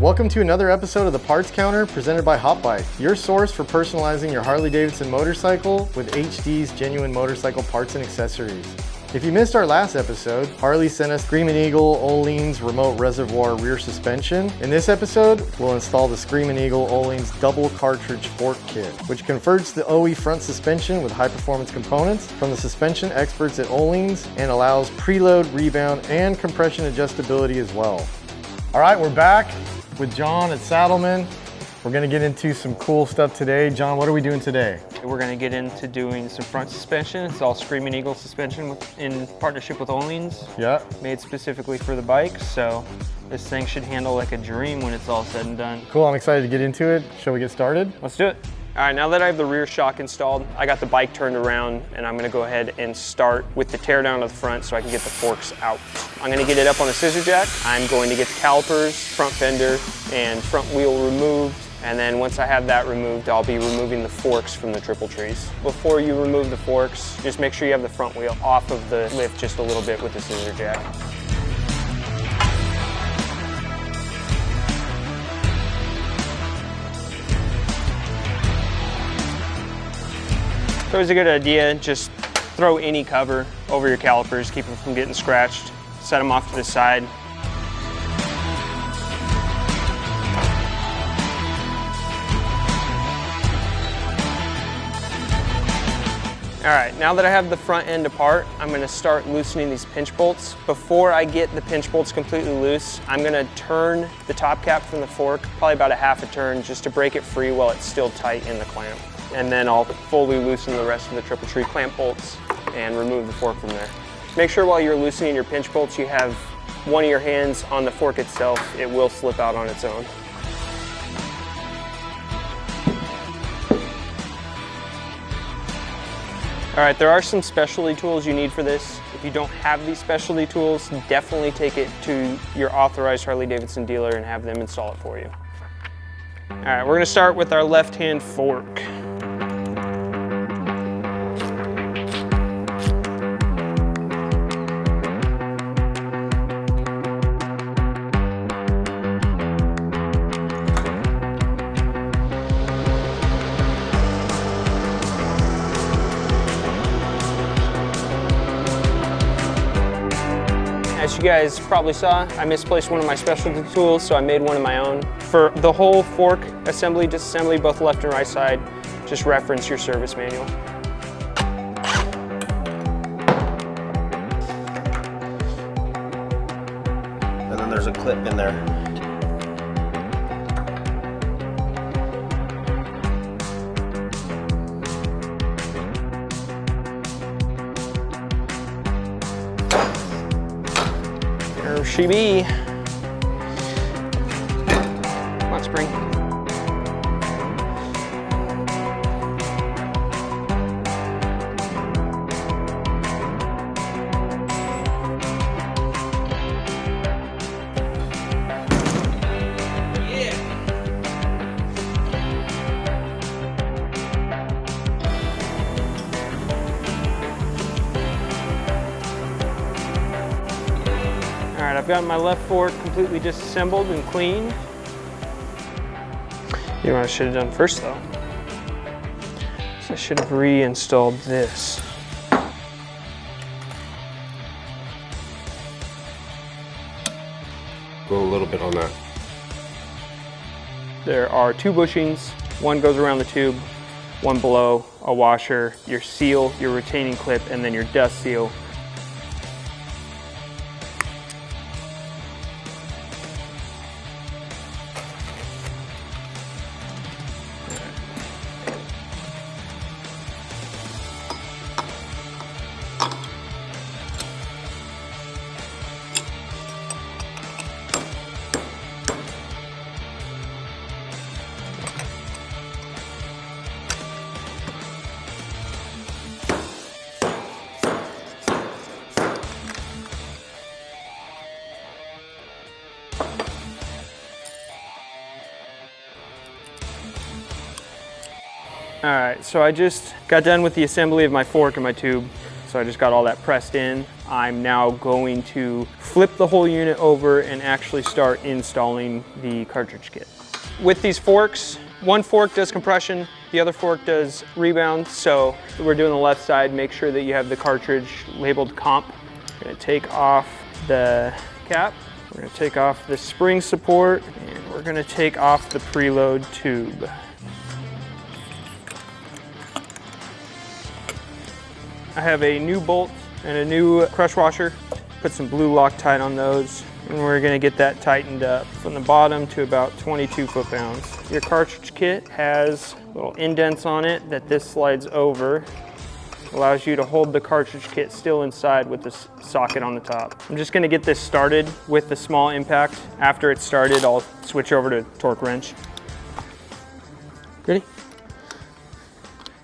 Welcome to another episode of the Parts Counter presented by Hot Bike, your source for personalizing your Harley-Davidson motorcycle with HD's genuine motorcycle parts and accessories. If you missed our last episode, Harley sent us Screamin Öhlins remote reservoir rear suspension. In this episode, we'll install the Screamin Öhlins Double Cartridge Fork Kit, which converts the OE front suspension with high-performance components from the suspension experts at Öhlins and allows preload, rebound, and compression adjustability as well. All right, we're back with John at Saddlemen. We're gonna get into some cool stuff today. John, what are we doing today? We're gonna get into doing some front suspension. It's all Screamin Eagle suspension in partnership with Öhlins. Yeah. Made specifically for the bike, so this thing should handle like a dream when it's all said and done. Cool, I'm excited to get into it. Shall we get started? Let's do it. All right, now that I have the rear shock installed, I got the bike turned around, and I'm gonna go ahead and start with the teardown of the front so I can get the forks out. I'm gonna get it up on the scissor jack. I'm going to get the calipers, front fender, and front wheel removed. And then once I have that removed, I'll be removing the forks from the triple trees. Before you remove the forks, just make sure you have the front wheel off of the lift just a little bit with the scissor jack. It's always a good idea, just throw any cover over your calipers, keep them from getting scratched, set them off to the side. All right, now that I have the front end apart, I'm gonna start loosening these pinch bolts. Before I get the pinch bolts completely loose, I'm gonna turn the top cap from the fork, probably about a half a turn, just to break it free while it's still tight in the clamp. And then I'll fully loosen the rest of the triple tree clamp bolts and remove the fork from there. Make sure while you're loosening your pinch bolts, you have one of your hands on the fork itself. It will slip out on its own. All right, there are some specialty tools you need for this. If you don't have these specialty tools, definitely take it to your authorized Harley-Davidson dealer and have them install it for you. All right, we're gonna start with our left-hand fork. As you guys probably saw, I misplaced one of my specialty tools, so I made one of my own. For the whole fork assembly, disassembly, both left and right side, just reference your service manual. And then there's a clip in there. There she be. Come on, spring. All right, I've got my left fork completely disassembled and cleaned. You know what I should have done first though? So I should have reinstalled this. Go a little bit on that. There are two bushings. One goes around the tube, one below, a washer, your seal, your retaining clip, and then your dust seal. All right, so I just got done with the assembly of my fork and my tube. So I just got all that pressed in. I'm now going to flip the whole unit over and actually start installing the cartridge kit. With these forks, one fork does compression, the other fork does rebound. So we're doing the left side, make sure that you have the cartridge labeled comp. We're gonna take off the cap, we're gonna take off the spring support, and we're gonna take off the preload tube. I have a new bolt and a new crush washer. Put some blue Loctite on those, and we're gonna get that tightened up from the bottom to about 22 foot-pounds. Your cartridge kit has little indents on it that this slides over. Allows you to hold the cartridge kit still inside with this socket on the top. I'm just gonna get this started with the small impact. After it's started, I'll switch over to torque wrench. Ready?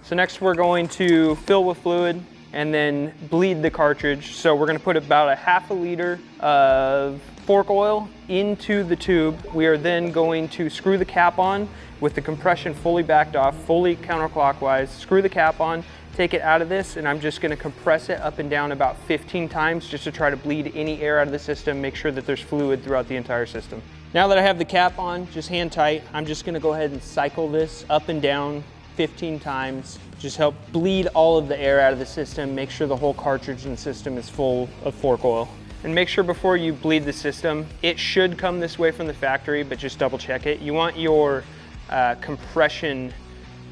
So next we're going to fill with fluid and then bleed the cartridge. So we're gonna put about a half a liter of fork oil into the tube. We are then going to screw the cap on with the compression fully backed off, fully counterclockwise, screw the cap on, take it out of this, and I'm just gonna compress it up and down about 15 times just to try to bleed any air out of the system, make sure that there's fluid throughout the entire system. Now that I have the cap on, just hand tight, I'm just gonna go ahead and cycle this up and down 15 times. Just help bleed all of the air out of the system, make sure the whole cartridge in the system is full of fork oil. And make sure before you bleed the system, it should come this way from the factory, but just double check it. You want your compression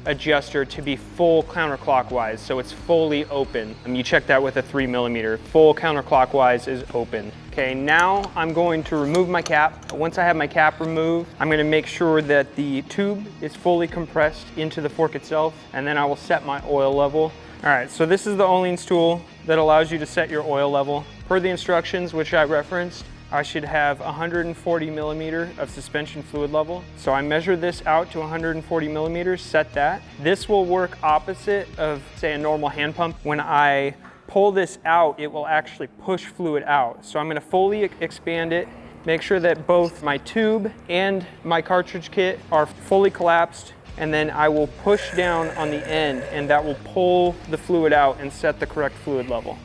adjuster to be full counterclockwise, so it's fully open. You check that with a 3mm. Full counterclockwise is open. Okay, now I'm going to remove my cap. Once I have my cap removed, I'm gonna make sure that the tube is fully compressed into the fork itself, and then I will set my oil level. All right, so this is the Öhlins tool that allows you to set your oil level. Per the instructions, which I referenced, I should have 140 millimeter of suspension fluid level. So I measure this out to 140 millimeters, set that. This will work opposite of, say, a normal hand pump. When I pull this out, it will actually push fluid out. So I'm gonna fully expand it, make sure that both my tube and my cartridge kit are fully collapsed, and then I will push down on the end, and that will pull the fluid out and set the correct fluid level.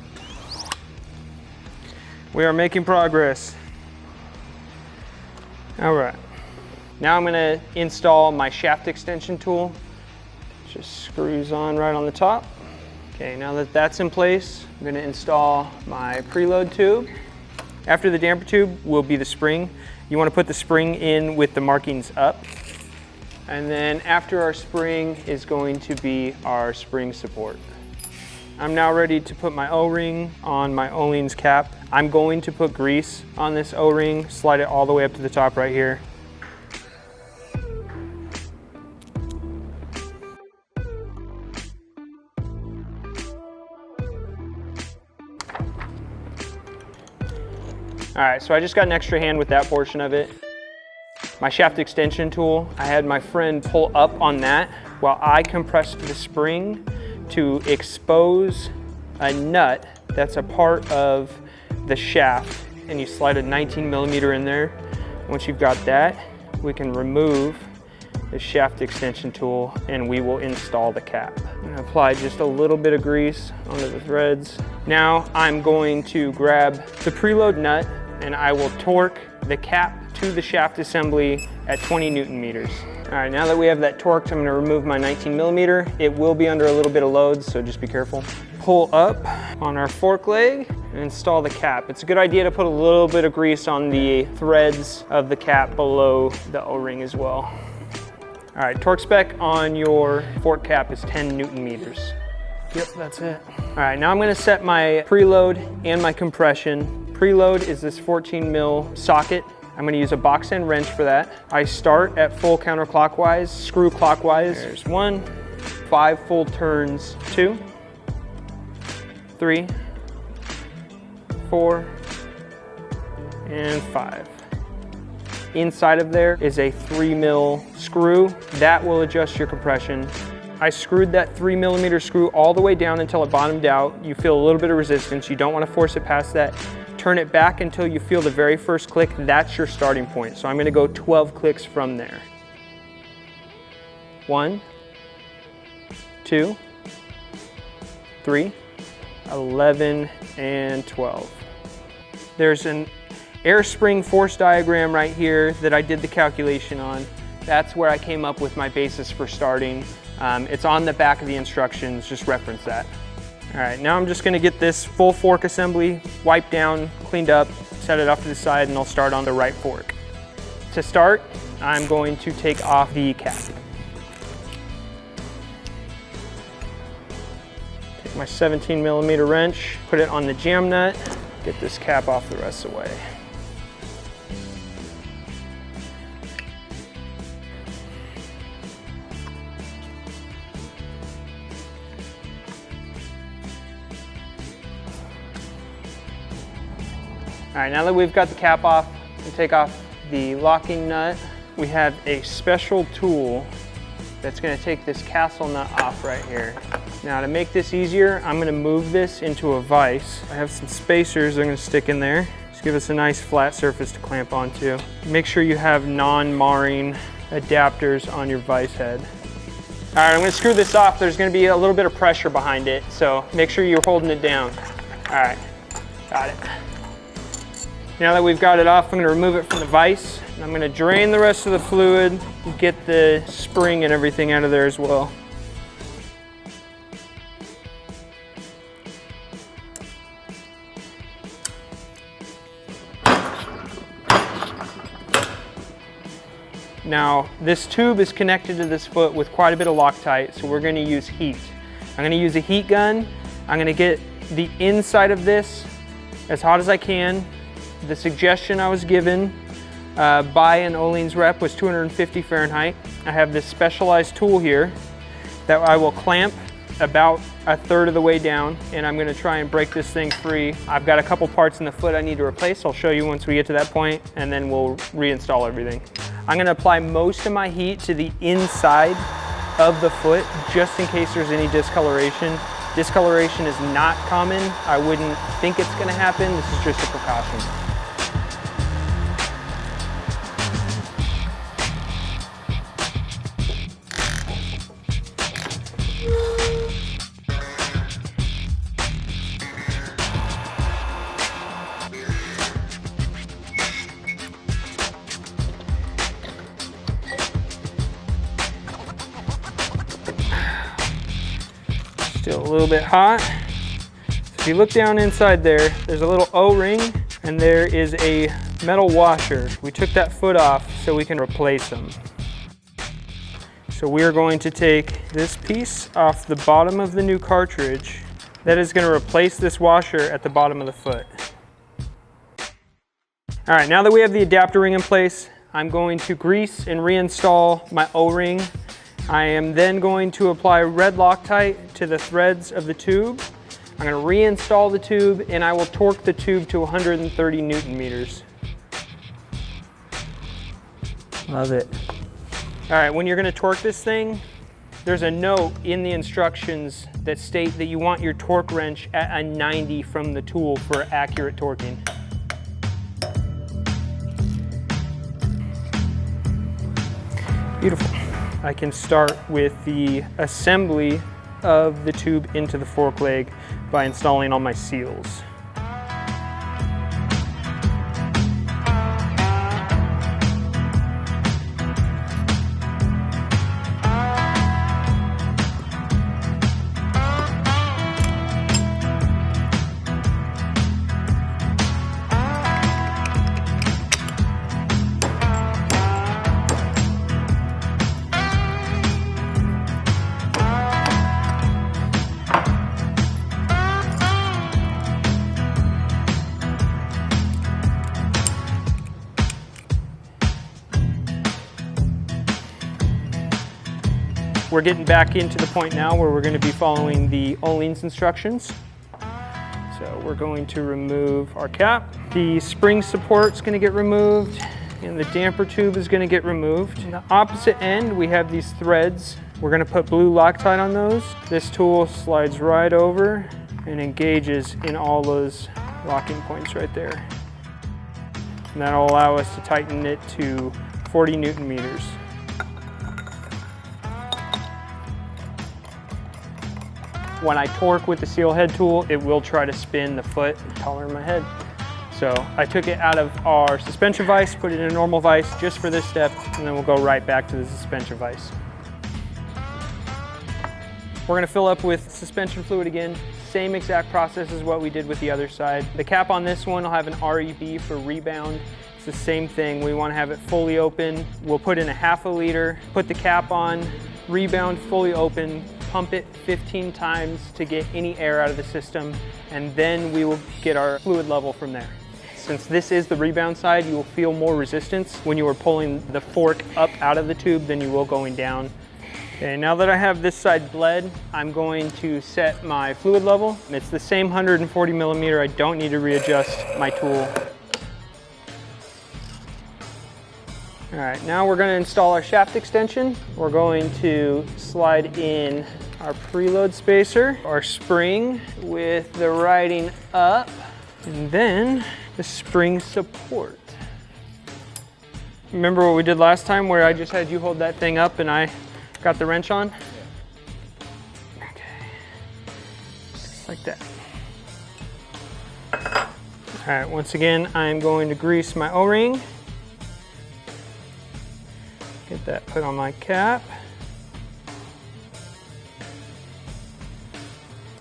We are making progress. All right. Now I'm gonna install my shaft extension tool. Just screws on right on the top. Okay, now that that's in place, I'm gonna install my preload tube. After the damper tube will be the spring. You wanna put the spring in with the markings up. And then after our spring is going to be our spring support. I'm now ready to put my O-ring on my Öhlins cap. I'm going to put grease on this O-ring, slide it all the way up to the top right here. All right, so I just got an extra hand with that portion of it. My shaft extension tool, I had my friend pull up on that while I compressed the spring to expose a nut that's a part of the shaft, and you slide a 19mm in there. Once you've got that, we can remove the shaft extension tool and we will install the cap. I'm gonna apply just a little bit of grease onto the threads. Now I'm going to grab the preload nut and I will torque the cap to the shaft assembly at 20 Newton meters. All right, now that we have that torqued, I'm gonna remove my 19mm. It will be under a little bit of load, so just be careful. Pull up on our fork leg and install the cap. It's a good idea to put a little bit of grease on the threads of the cap below the O-ring as well. All right, torque spec on your fork cap is 10 Newton meters. Yep, that's it. All right, now I'm gonna set my preload and my compression. Preload is this 14 mil socket. I'm gonna use a box end wrench for that. I start at full counterclockwise, screw clockwise. There's 1, 5 full turns, 2, 3, 4, and 5. Inside of there is a 3 mil screw. That will adjust your compression. I screwed that 3mm screw all the way down until it bottomed out. You feel a little bit of resistance. You don't want to force it past that. Turn it back until you feel the very first click. That's your starting point. So I'm going to go 12 clicks from there. 1, 2, 3, 11, and 12. There's an air spring force diagram right here that I did the calculation on. That's where I came up with my basis for starting. It's on the back of the instructions, just reference that. All right, now I'm just gonna get this full fork assembly wiped down, cleaned up, set it off to the side, and I'll start on the right fork. To start, I'm going to take off the cap. Take my 17mm wrench, put it on the jam nut, get this cap off the rest of the way. All right, now that we've got the cap off, we'll take off the locking nut. We have a special tool that's gonna take this castle nut off right here. Now to make this easier, I'm gonna move this into a vise. I have some spacers I'm gonna stick in there. Just give us a nice flat surface to clamp onto. Make sure you have non-marring adapters on your vise head. All right, I'm gonna screw this off. There's gonna be a little bit of pressure behind it, so make sure you're holding it down. All right, got it. Now that we've got it off, I'm going to remove it from the vise. And I'm going to drain the rest of the fluid and get the spring and everything out of there as well. Now, this tube is connected to this foot with quite a bit of Loctite, so we're going to use heat. I'm going to use a heat gun. I'm going to get the inside of this as hot as I can. The suggestion I was given by an Öhlins rep was 250 Fahrenheit. I have this specialized tool here that I will clamp about a third of the way down, and I'm gonna try and break this thing free. I've got a couple parts in the foot I need to replace. I'll show you once we get to that point, and then we'll reinstall everything. I'm gonna apply most of my heat to the inside of the foot, just in case there's any discoloration. Discoloration is not common. I wouldn't think it's gonna happen. This is just a precaution. Still a little bit hot. So if you look down inside there, there's a little O-ring and there is a metal washer. We took that foot off so we can replace them. So we are going to take this piece off the bottom of the new cartridge. That is going to replace this washer at the bottom of the foot. All right, now that we have the adapter ring in place, I'm going to grease and reinstall my O-ring. I am then going to apply red Loctite to the threads of the tube. I'm going to reinstall the tube and I will torque the tube to 130 Newton meters. Love it. All right, when you're going to torque this thing, there's a note in the instructions that state that you want your torque wrench at a 90 from the tool for accurate torquing. Beautiful. I can start with the assembly of the tube into the fork leg by installing all my seals. We're getting back into the point now where we're going to be following the Öhlins instructions. So we're going to remove our cap. The spring support's going to get removed and the damper tube is going to get removed. On the opposite end, we have these threads. We're going to put blue Loctite on those. This tool slides right over and engages in all those locking points right there. And that'll allow us to tighten it to 40 Newton meters. When I torque with the seal head tool, it will try to spin the foot taller than my head. So I took it out of our suspension vise, put it in a normal vise just for this step, and then we'll go right back to the suspension vise. We're gonna fill up with suspension fluid again. Same exact process as what we did with the other side. The cap on this one will have an REB for rebound. It's the same thing. We wanna have it fully open. We'll put in a ½ liter, put the cap on, rebound fully open, pump it 15 times to get any air out of the system, and then we will get our fluid level from there. Since this is the rebound side, you will feel more resistance when you are pulling the fork up out of the tube than you will going down. Okay, now that I have this side bled, I'm going to set my fluid level. It's the same 140 millimeter. I don't need to readjust my tool. All right, now we're going to install our shaft extension. We're going to slide in our preload spacer, our spring with the riding up, and then the spring support. Remember what we did last time where I just had you hold that thing up and I got the wrench on? Okay, just like that. All right, once again, I'm going to grease my O-ring. Get that put on my cap.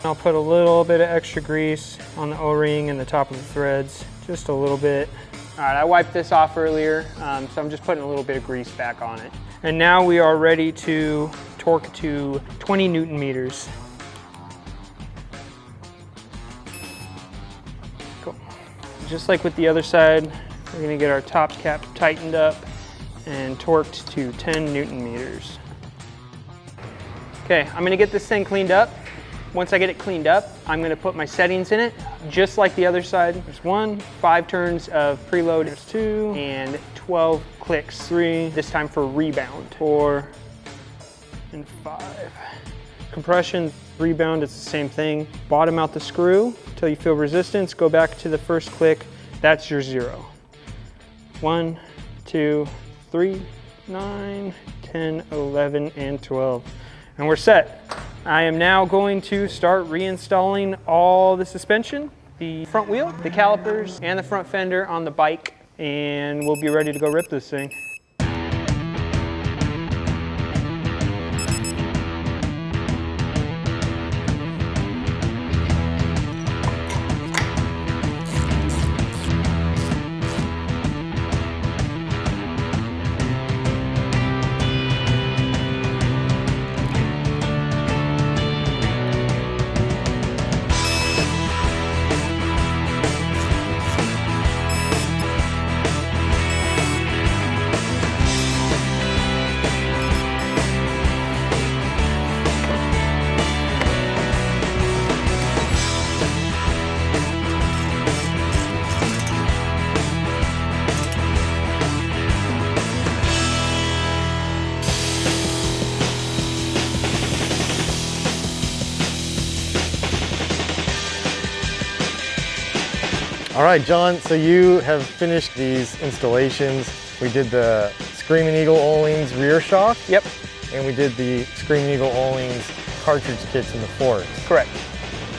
I'll put a little bit of extra grease on the O-ring and the top of the threads, just a little bit. All right, I wiped this off earlier, so I'm just putting a little bit of grease back on it. And now we are ready to torque to 20 Newton meters. Cool. Just like with the other side, we're gonna get our top cap tightened up and torqued to 10 Newton meters. Okay, I'm gonna get this thing cleaned up. Once I get it cleaned up, I'm gonna put my settings in it, just like the other side. There's 1, 5 turns of preload, there's 2, and 12 clicks, 3, this time for rebound, 4, and 5. Compression, rebound, it's the same thing. Bottom out the screw until you feel resistance, go back to the first click, that's your 0. 1, 2, 3, 9, 10, 11, and 12. And we're set. I am now going to start reinstalling all the suspension, the front wheel, the calipers, and the front fender on the bike, and we'll be ready to go rip this thing. All right, John, so you have finished these installations. We did the Screamin Öhlins rear shock. Yep. And we did the Screamin Öhlins cartridge kits in the forks. Correct.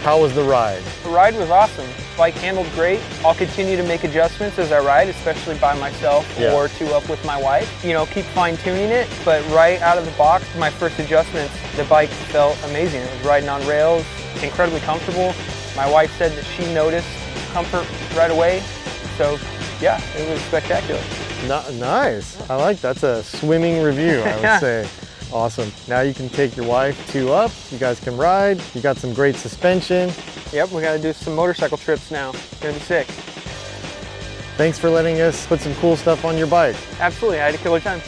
How was the ride? The ride was awesome. Bike handled great. I'll continue to make adjustments as I ride, especially by myself or two up with my wife. You know, keep fine tuning it, but right out of the box, my first adjustments, the bike felt amazing. It was riding on rails, incredibly comfortable. My wife said that she noticed comfort right away. So yeah, it was spectacular. Nice. I like that's a swimming review, I would say. Awesome. Now you can take your wife 2 up. You guys can ride. You got some great suspension. Yep, we got to do some motorcycle trips now. It's gonna be sick. Thanks for letting us put some cool stuff on your bike. Absolutely, I had a killer time.